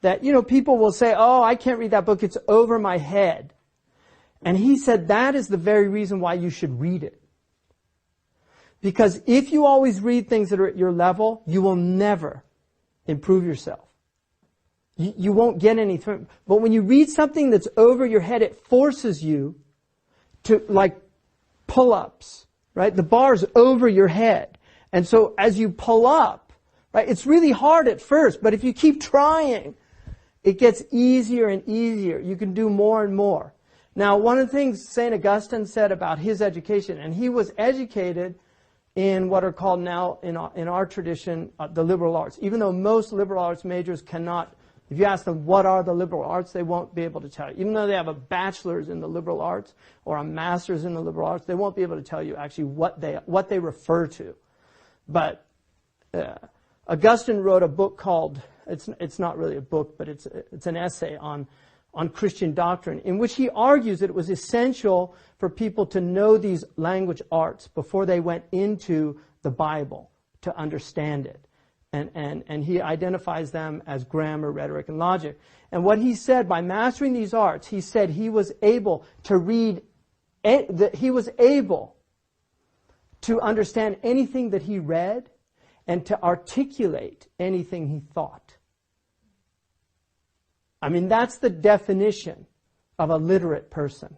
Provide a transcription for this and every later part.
that, you know, people will say, oh, I can't read that book, it's over my head. And he said that is the very reason why you should read it. Because if you always read things that are at your level, you will never improve yourself. You won't get anything. But when you read something that's over your head, it forces you to, like pull-ups, right? The bar's over your head. And so as you pull up, right, it's really hard at first, but if you keep trying, it gets easier and easier. You can do more and more. Now, one of the things St. Augustine said about his education, and he was educated in what are called now, in our tradition, the liberal arts. Even though most liberal arts majors cannot, if you ask them what are the liberal arts, they won't be able to tell you. Even though they have a bachelor's in the liberal arts or a master's in the liberal arts, they won't be able to tell you actually what they refer to. But Augustine wrote a book called, it's not really a book, but it's an essay on Christian doctrine, in which he argues that it was essential for people to know these language arts before they went into the Bible to understand it. And he identifies them as grammar, rhetoric, and logic. And what he said, by mastering these arts, he said he was able to read, he was able to understand anything that he read and to articulate anything he thought. I mean, that's the definition of a literate person.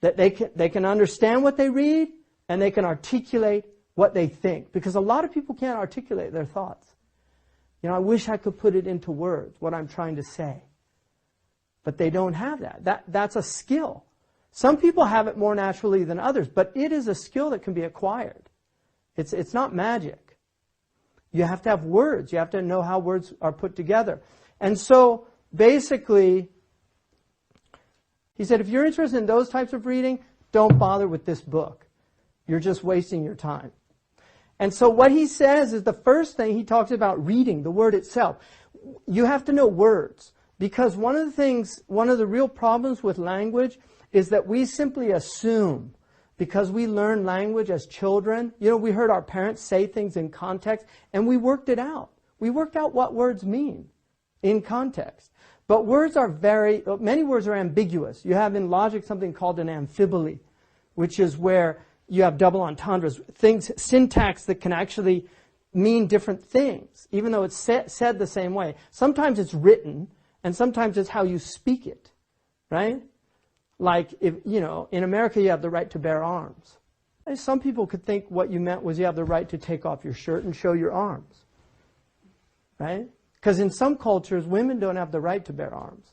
That they can understand what they read and they can articulate what they think. Because a lot of people can't articulate their thoughts. You know, I wish I could put it into words, what I'm trying to say. But they don't have that. That's a skill. Some people have it more naturally than others, but it is a skill that can be acquired. It's not magic. You have to have words. You have to know how words are put together. And so, basically, he said, if you're interested in those types of reading, don't bother with this book. You're just wasting your time. And so what he says is the first thing he talks about reading, the word itself. You have to know words. Because one of the real problems with language is that we simply assume, because we learn language as children, you know, we heard our parents say things in context, and we worked it out. We worked out what words mean in context. But many words are ambiguous. You have in logic something called an amphibole, which is where you have double entendres, syntax that can actually mean different things, even though it's said the same way. Sometimes it's written, and sometimes it's how you speak it, right? Like, if, you know, in America you have the right to bear arms. Some people could think what you meant was you have the right to take off your shirt and show your arms, right? Because in some cultures, women don't have the right to bear arms.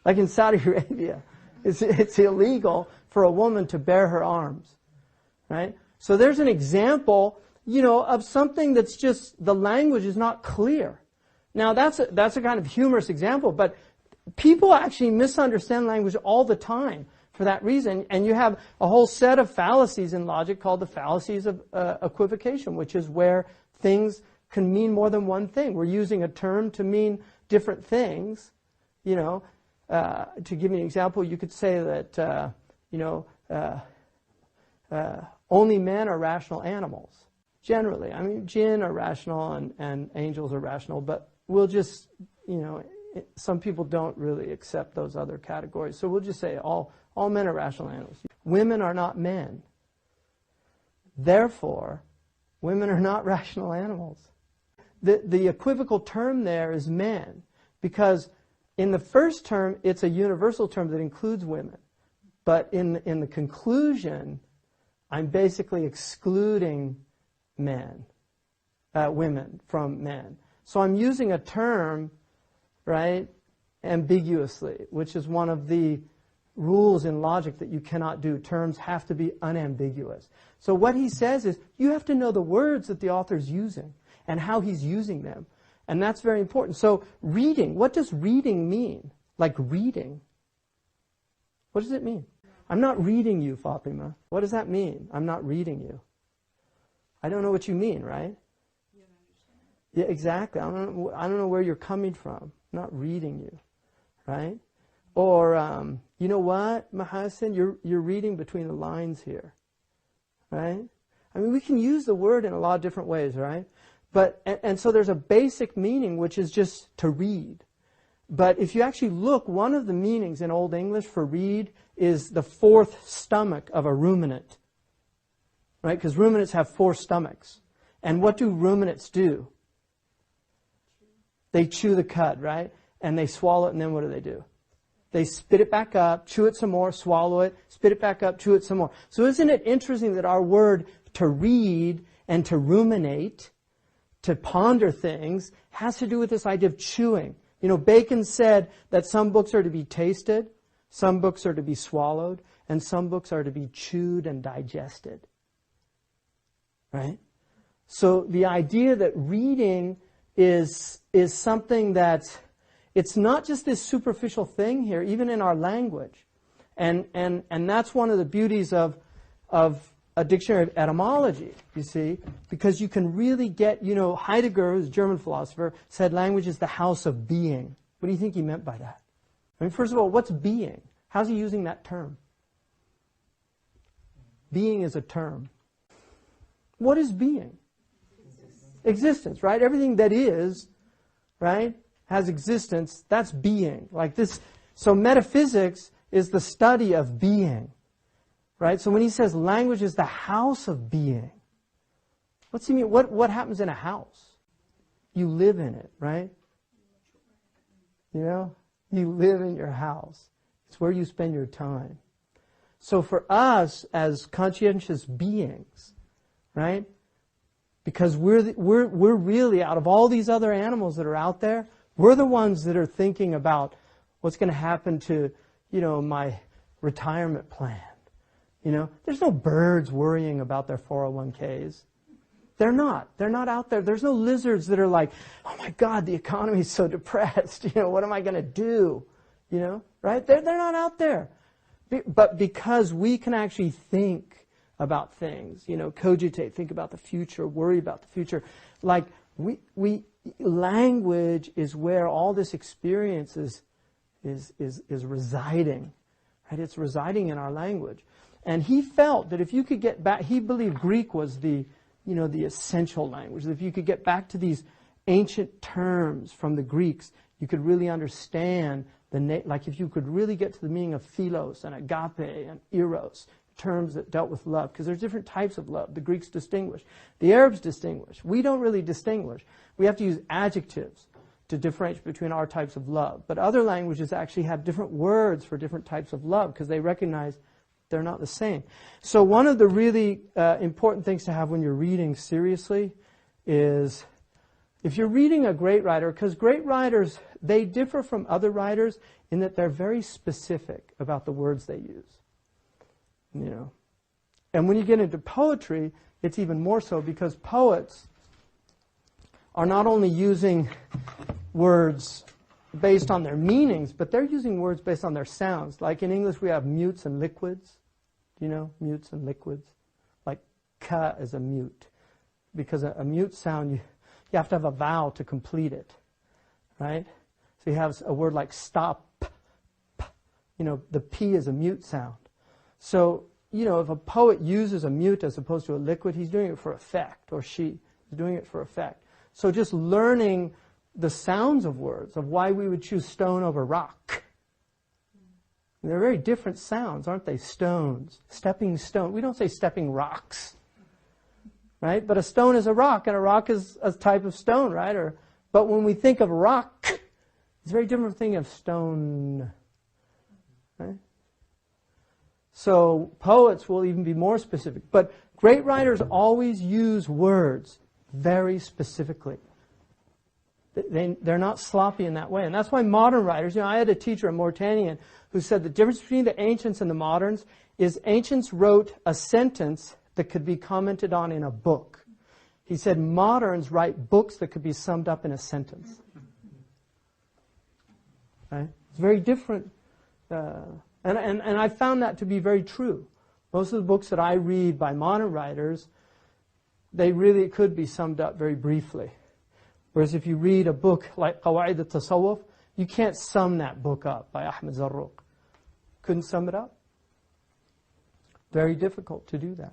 Like in Saudi Arabia, it's illegal for a woman to bare her arms, right? So there's an example, you know, of something that's just, the language is not clear. Now that's a kind of humorous example, but people actually misunderstand language all the time for that reason. And you have a whole set of fallacies in logic called the fallacies of equivocation, which is where things can mean more than one thing. We're using a term to mean different things. You know, to give you an example, you could say that, only men are rational animals. Generally. I mean, jinn are rational and angels are rational, but we'll just, you know, some people don't really accept those other categories. So we'll just say all men are rational animals. Women are not men. Therefore, women are not rational animals. The equivocal term there is men, because in the first term, it's a universal term that includes women. But in the conclusion, I'm basically excluding women from men. So I'm using a term, right, ambiguously, which is one of the rules in logic that you cannot do. Terms have to be unambiguous. So what he says is, you have to know the words that the author's using and how he's using them. And that's very important. So reading, what does reading mean? Like reading. What does it mean? I'm not reading you, Fatima. What does that mean? I'm not reading you. I don't know what you mean, right? Yeah, exactly. I don't know where you're coming from. I'm not reading you, right? Or, you know what, Mahasin, you're reading between the lines here, right? I mean, we can use the word in a lot of different ways, right? And so there's a basic meaning, which is just to read. But if you actually look, one of the meanings in Old English for read is the fourth stomach of a ruminant. Right? Because ruminants have 4 stomachs. And what do ruminants do? They chew the cud, right? And they swallow it, and then what do? They spit it back up, chew it some more, swallow it, spit it back up, chew it some more. So isn't it interesting that our word to read and to ruminate, to ponder things, has to do with this idea of chewing. You know, Bacon said that some books are to be tasted, some books are to be swallowed, and some books are to be chewed and digested. Right? So the idea that reading is something that, it's not just this superficial thing here, even in our language. And that's one of the beauties of a dictionary of etymology, you see, because you can really get, you know, Heidegger, who's a German philosopher, said language is the house of being. What do you think he meant by that? I mean, first of all, what's being? How's he using that term? Being is a term. What is being? Existence, right? Everything that is, right, has existence. That's being. Like this. So metaphysics is the study of being, right? So when he says language is the house of being, what's he mean? What happens in a house? You live in it, right? You know, you live in your house. It's where you spend your time. So for us as conscientious beings, right? Because we're really, out of all these other animals that are out there, we're the ones that are thinking about what's going to happen to, you know, my retirement plan. You know, there's no birds worrying about their 401ks. They're not out there. There's no lizards that are like, oh my God, the economy is so depressed. You know, what am I going to do? You know, right? They're not out there. But because we can actually think about things, you know, cogitate, think about the future, worry about the future. Like language is where all this experience is residing, right? It's residing in our language. And he felt that if you could get back, he believed Greek was the essential language. That if you could get back to these ancient terms from the Greeks, you could really understand like if you could really get to the meaning of philos and agape and eros, terms that dealt with love, because there's different types of love. The Greeks distinguish. The Arabs distinguish. We don't really distinguish. We have to use adjectives to differentiate between our types of love. But other languages actually have different words for different types of love because they recognize they're not the same. So one of the really important things to have when you're reading seriously is if you're reading a great writer, because great writers, they differ from other writers in that they're very specific about the words they use. You know, and when you get into poetry, it's even more so because poets are not only using words based on their meanings, but they're using words based on their sounds. Like in English, we have mutes and liquids. You know, mutes and liquids. Like ka is a mute. Because a mute sound, you have to have a vowel to complete it. Right? So you have a word like stop. You know, the P is a mute sound. So, you know, if a poet uses a mute as opposed to a liquid, he's doing it for effect, or she is doing it for effect. So just learning the sounds of words, of why we would choose stone over rock. They're very different sounds, aren't they? Stones, stepping stone. We don't say stepping rocks, right? But a stone is a rock, and a rock is a type of stone, right? But when we think of rock, it's a very different thing of stone, right? So poets will even be more specific. But great writers always use words very specifically. They're not sloppy in that way. And that's why modern writers, you know, I had a teacher, a Mauritanian, who said the difference between the ancients and the moderns is ancients wrote a sentence that could be commented on in a book. He said moderns write books that could be summed up in a sentence. Right? It's very different. And I found that to be very true. Most of the books that I read by modern writers, they really could be summed up very briefly. Whereas if you read a book like Qawaid al-Tasawwuf, you can't sum that book up by Ahmed Zarruq. Couldn't sum it up. Very difficult to do that.